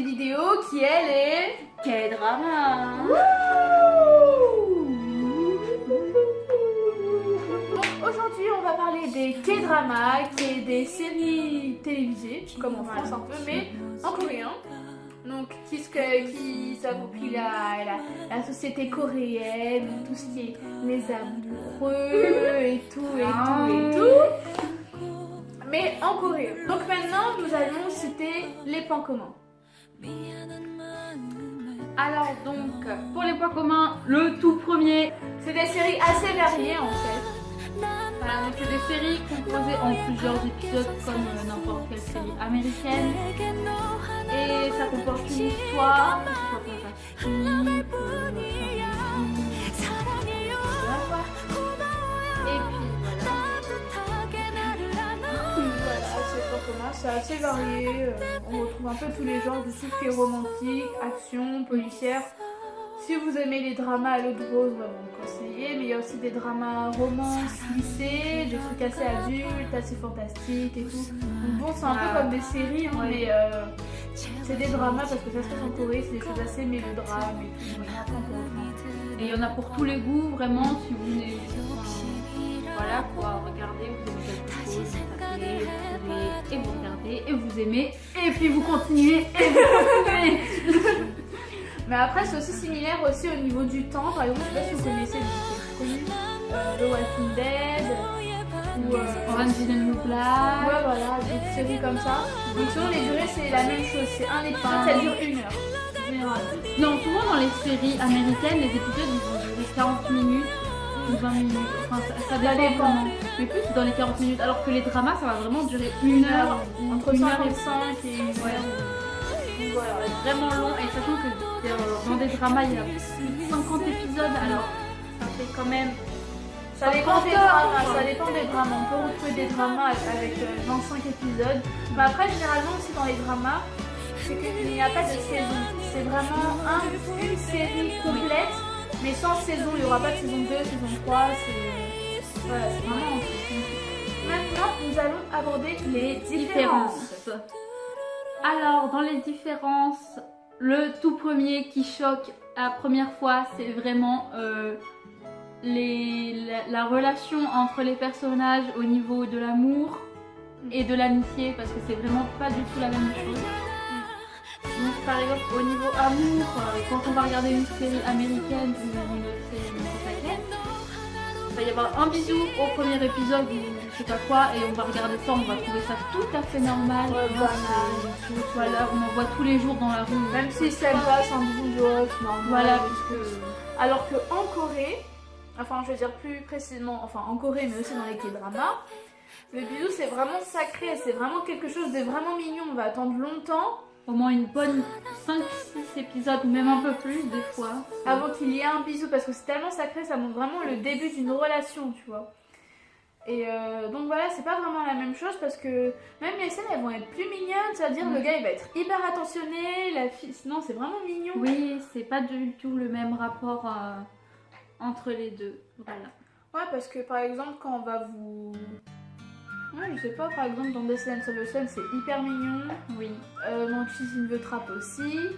cette vidéo qui est les K-dramas. Donc aujourd'hui on va parler des K-dramas, qui est des séries télévisées, comme en France un peu, mais en coréen. Donc qui s'approprie la société coréenne, tout ce qui est les amoureux et tout. Mais en Corée. Donc maintenant nous allons citer les points communs. Alors donc pour les points communs, le tout premier, c'est des séries assez variées en fait. Voilà, donc c'est des séries composées en plusieurs épisodes comme n'importe quelle série américaine. Et ça comporte une histoire. C'est assez varié, on retrouve un peu tous les genres de tout ce qui est romantique, action, policière. Si vous aimez les dramas à l'eau de rose, on va vous conseiller, mais il y a aussi des dramas romance, lycée, des trucs assez adultes, assez fantastiques et tout. Donc bon, c'est un peu comme des séries, hein, mais c'est des dramas parce que ça se passe en Corée, c'est des choses assez mélodrames et tout. Et il y en a pour tous les goûts, vraiment, si vous voulez. Voilà quoi, regardez, vous aimez quelque chose, vous tapez, et vous regardez, et vous aimez, et puis vous continuez, et vous continuez. Mais après c'est aussi similaire aussi au niveau du temps, par exemple, je sais pas si vous connaissez The Walking Dead ou Orange is the New Black. Ouais voilà, des séries comme ça. Donc souvent les durées c'est la même chose, c'est un épisode, ça dure 1 heure. Non, souvent dans les séries américaines, les épisodes ils vont durer 40 minutes. 20 minutes, enfin ça dépend, mais plus dans les 40 minutes, alors que les dramas ça va vraiment durer 1 heure, entre 1 heure et 5 et 1 heure. Voilà, vraiment long, et sachant que dans des dramas il y a plus de 50 épisodes, alors ça fait quand même... Ça dépend des dramas, on peut retrouver des dramas avec 25 épisodes, mais après généralement aussi dans les dramas, c'est qu'il n'y a pas de saison, c'est vraiment une série complète. Mais sans saison, il n'y aura pas de saison 2, saison 3, c'est vraiment... Maintenant, nous allons aborder les différences. Alors, dans les différences, le tout premier qui choque à la première fois, c'est vraiment la relation entre les personnages au niveau de l'amour et de l'amitié, parce que c'est vraiment pas du tout la même chose. Donc par exemple au niveau amour, quand on va regarder une série américaine ou une série américaine, il va y avoir un bisou au premier épisode ou je sais pas quoi, et on va regarder ça, on va trouver ça tout à fait normal. Voilà, on en voit tous les jours dans la rue. Même si ça passe un bisou de normal. Voilà, alors qu'en Corée, enfin je veux dire plus précisément, enfin en Corée mais aussi dans les K-dramas, le bisou c'est vraiment sacré, c'est vraiment quelque chose de vraiment mignon, on va attendre longtemps. Au moins une bonne 5-6 épisodes, ou même un peu plus des fois. Avant qu'il y ait un bisou, parce que c'est tellement sacré, ça montre vraiment le début d'une relation, tu vois. Et donc voilà, c'est pas vraiment la même chose parce que même les scènes elles vont être plus mignonnes, c'est-à-dire le gars il va être hyper attentionné, la fille, non c'est vraiment mignon. Oui, c'est pas du tout le même rapport entre les deux, voilà. Ouais, parce que par exemple quand on va vous... Ouais, je sais pas, par exemple dans Descendants of the Sun c'est hyper mignon. Oui. Dans Kiss in the Trap aussi.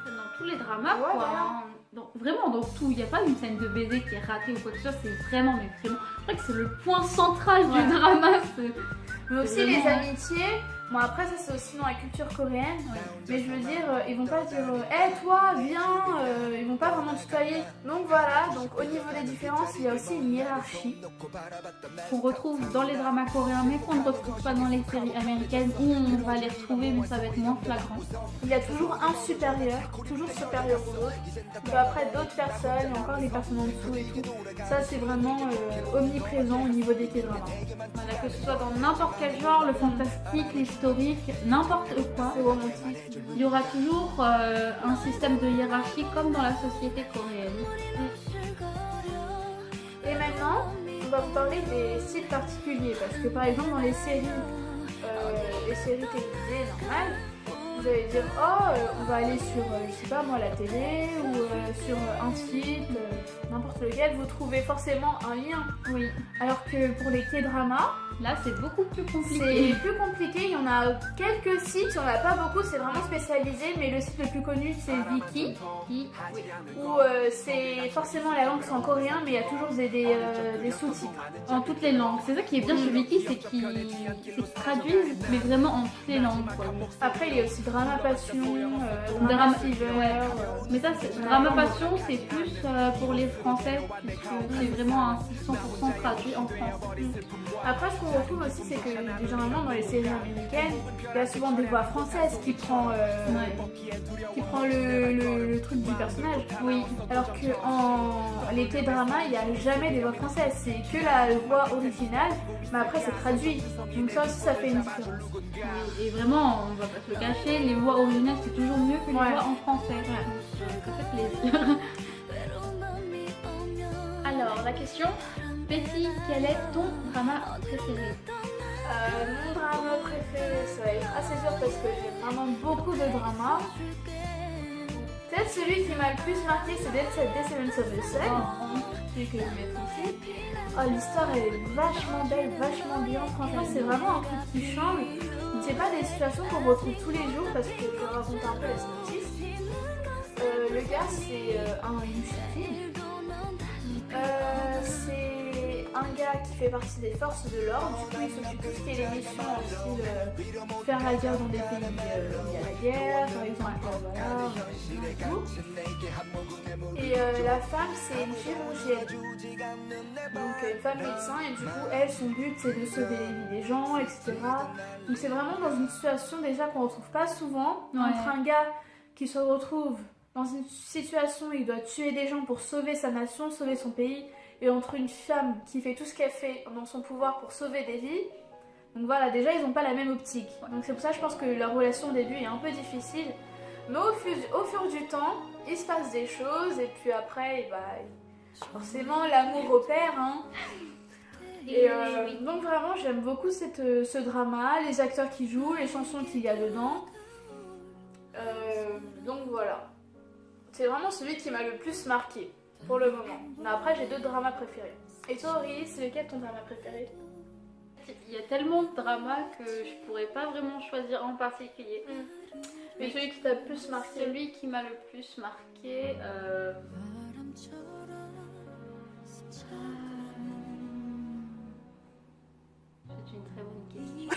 Dans tous les dramas, ouais, quoi. Voilà. Donc, vraiment dans tout, il n'y a pas une scène de baiser qui est ratée ou quoi que ce soit, c'est vraiment, mais vraiment, je crois que c'est le point central du drama. Mais aussi les amitiés, bon après ça c'est aussi dans la culture coréenne, mais je veux dire, ils vont pas dire « Hey toi, viens !» ils vont pas vraiment tutoyer. Donc voilà, donc au niveau des différences, il y a aussi une hiérarchie. Qu'on retrouve dans les dramas coréens, mais qu'on ne retrouve pas dans les séries américaines, où on va les retrouver, mais ça va être moins flagrant. Il y a toujours un supérieur, toujours supérieur aux autres. Puis après d'autres personnes, encore des personnes en dessous et tout. Ça c'est vraiment omniprésent au niveau des K-dramas. Voilà, que ce soit dans n'importe quel genre, le fantastique, l'historique, n'importe quoi. C'est romantique. Il y aura toujours un système de hiérarchie comme dans la société coréenne. Et maintenant, on va vous parler des styles particuliers parce que par exemple dans les séries télévisées normales, vous allez dire oh on va aller sur je sais pas moi la télé ou sur un site, n'importe lequel, vous trouvez forcément un lien. Oui. Alors que pour les K-dramas, Là, c'est beaucoup plus compliqué. C'est plus compliqué, il y en a quelques sites, il n'y en a pas beaucoup, c'est vraiment spécialisé, mais le site le plus connu c'est Viki, où c'est forcément la langue c'est en coréen, mais il y a toujours des sous-titres. En toutes les langues. C'est ça qui est bien chez Viki, c'est qu'ils traduisent, mais vraiment en toutes les langues. Quoi. Après, il y a aussi Drama Passion, Drama Fever. Mais ça, Drama Passion, c'est plus pour les Français, puisque c'est vraiment un 100% traduit en français. Après, ce qu'on retrouve aussi, c'est que généralement dans les séries américaines, il y a souvent des voix françaises qui prend le truc du personnage. Oui. Alors que en les K-dramas, il n'y a jamais des voix françaises, c'est que la voix originale, mais après c'est traduit. Donc ça aussi, ça fait une différence. Et vraiment, on va pas se le cacher, les voix originales c'est toujours mieux que les voix en français. Ça fait plaisir. Alors, la question, Betty, quel est ton drama préféré? Mon drama préféré, ça va être assez dur parce que j'ai vraiment beaucoup de dramas. Peut-être celui qui m'a le plus marqué, c'est Descendants of the Sun, celui que je mets ici. Oh, l'histoire est vachement belle, vachement bien. Franchement, c'est vraiment un truc qui change. C'est pas des situations qu'on retrouve tous les jours parce que je vais raconter un peu la synopsis. Le gars, c'est un Yushiki. C'est un gars qui fait partie des forces de l'ordre. Du coup, il s'occupe de tout ce qui est les missions aussi, faire la guerre dans des pays où il y a la guerre, par exemple, voilà, et tout. Et la femme, c'est une chirurgienne, donc une femme médecin, et du coup, elle, son but, c'est de sauver les vies des gens, etc. Donc c'est vraiment dans une situation déjà qu'on ne retrouve pas souvent, entre un gars qui se retrouve dans une situation où il doit tuer des gens pour sauver sa nation, sauver son pays, et entre une femme qui fait tout ce qu'elle fait dans son pouvoir pour sauver des vies. Donc voilà, déjà ils n'ont pas la même optique. Donc c'est pour ça que je pense que leur relation au début est un peu difficile. Mais au fur du temps, il se passe des choses, et puis après, forcément l'amour opère. Hein. Et donc vraiment j'aime beaucoup ce drama, les acteurs qui jouent, les chansons qu'il y a dedans. Donc voilà. C'est vraiment celui qui m'a le plus marqué pour le moment. Mais après, j'ai d'autres dramas préférés. Et toi, Aurélie, c'est lequel ton drama préféré? Il y a tellement de dramas que je pourrais pas vraiment choisir en particulier. Mais celui qui t'a le plus marqué? Celui qui m'a le plus marqué. C'est une très bonne question.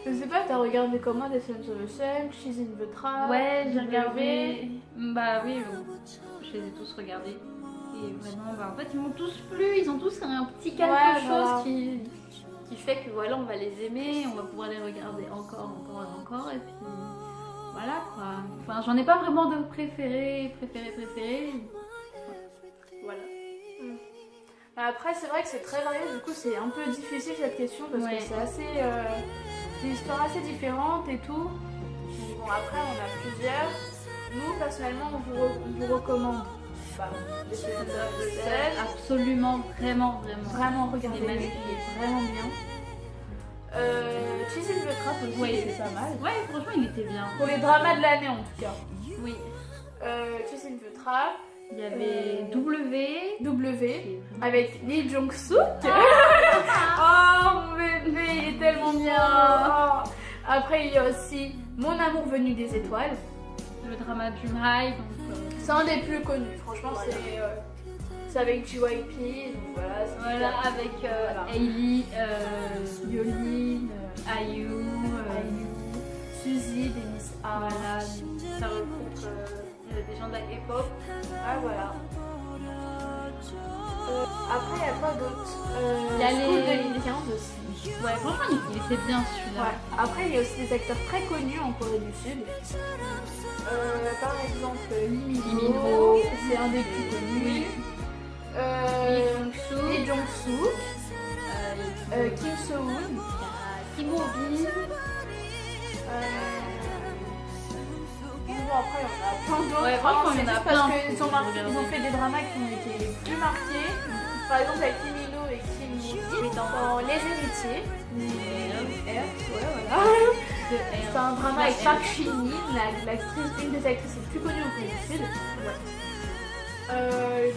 Je sais pas, t'as regardé comment Descendants of the Sun, She's in the Trap? Ouais, j'ai regardé. Bah oui, je les ai tous regardés. Et vraiment, en fait, ils m'ont tous plu. Ils ont tous un petit quelque chose qui fait que voilà, on va les aimer, on va pouvoir les regarder encore. Et puis voilà quoi. Enfin, j'en ai pas vraiment de préférés. Voilà. Après, c'est vrai que c'est très varié. Du coup, c'est un peu difficile cette question parce que c'est assez. Des histoires assez différentes et tout. Bon, après, on a plusieurs. Nous, personnellement, on vous recommande Descendants of the Sun. Absolument, vraiment. Vraiment, regardez, il est vraiment bien. She's in the Trap aussi, c'est pas mal. Ouais, franchement, il était bien. Pour les dramas de l'année, en tout cas. Oui. She's in the Trap. Il y avait W avec Lee Jong-suk. Oh mon bébé, il est tellement bien. Oh. Après, il y a aussi Mon amour venu des étoiles. Le drama Dream High. C'est un des plus connus, franchement, c'est avec JYP. Donc voilà, avec Hailey, Yolin, IU, Suzy, Dennis A. Voilà, ça regroupe des gens de la K-pop. Ah voilà. Après, il y a quoi d'autre? Il y a School de Indians aussi. Ouais, franchement, il était bien celui-là. Ouais. Après, il y a aussi des acteurs très connus en Corée du Sud. Par exemple, Lee Min-ho, c'est un des plus connus. Lee Jong-suk, Kim So-hoon, Kim Ho-bin. Bon, après, il y en a plein d'autres. Ouais, franchement, il y en a plein. Parce qu'ils ont fait des dramas qui ont été les plus marqués. Par exemple, avec Kim Min-ho et Kim Mo-bin dans Les Héritiers. C'est un drama avec Park Shin-hye, une des actrices les plus connues au Corée du Sud.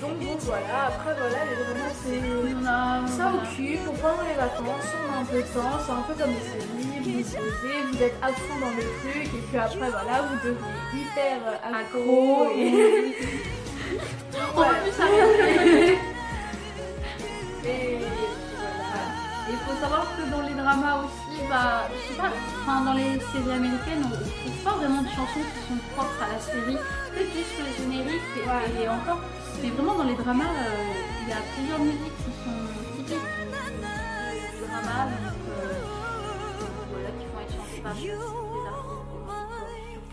Donc bon voilà, après voilà, les dramas c'est... Ça occupe, pendant les vacances, on a un peu de temps, c'est un peu comme des séries, vous vous posez, vous êtes à fond dans le truc et puis après voilà, vous devenez hyper accro et... On peut plus s'arrêter. Et voilà. Et il faut savoir que dans les dramas aussi, bah, je sais pas, enfin dans les séries américaines, on trouve pas vraiment de chansons qui sont propres à la série, peut-être juste le générique et encore. Mais vraiment dans les dramas, il y a plusieurs musiques qui sont typiques du drama, donc voilà, qui vont être chantées par des artistes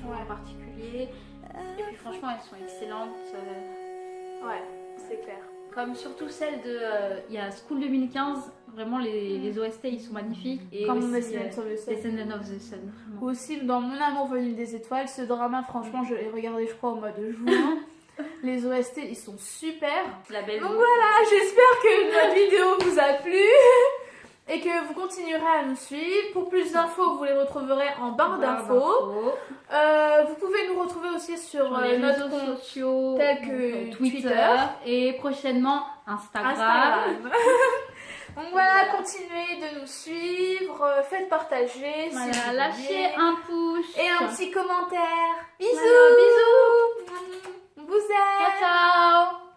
en particulier. Et puis franchement, elles sont excellentes. Ouais, c'est clair. Comme surtout celle de. Il y a School 2015, vraiment les OST ils sont magnifiques. Et comme aussi Descendants of the Sun. Descendants of the Sun. Vraiment. Aussi, dans Mon amour venu des étoiles, ce drama, franchement, je l'ai regardé, je crois, au mois de juin. Les OST, ils sont super. La belle. Donc voilà, j'espère que notre vidéo vous a plu et que vous continuerez à nous suivre. Pour plus d'infos, vous les retrouverez en barre d'infos. Vous pouvez nous retrouver aussi sur les notre réseaux compte sociaux, tel que Twitter et prochainement Instagram. Donc voilà, continuez de nous suivre, faites partager, si Voilà, vous lâchez voulez. un pouce Et un petit commentaire. Bisous. Voilà, bisous. Vous êtes. Ciao ciao.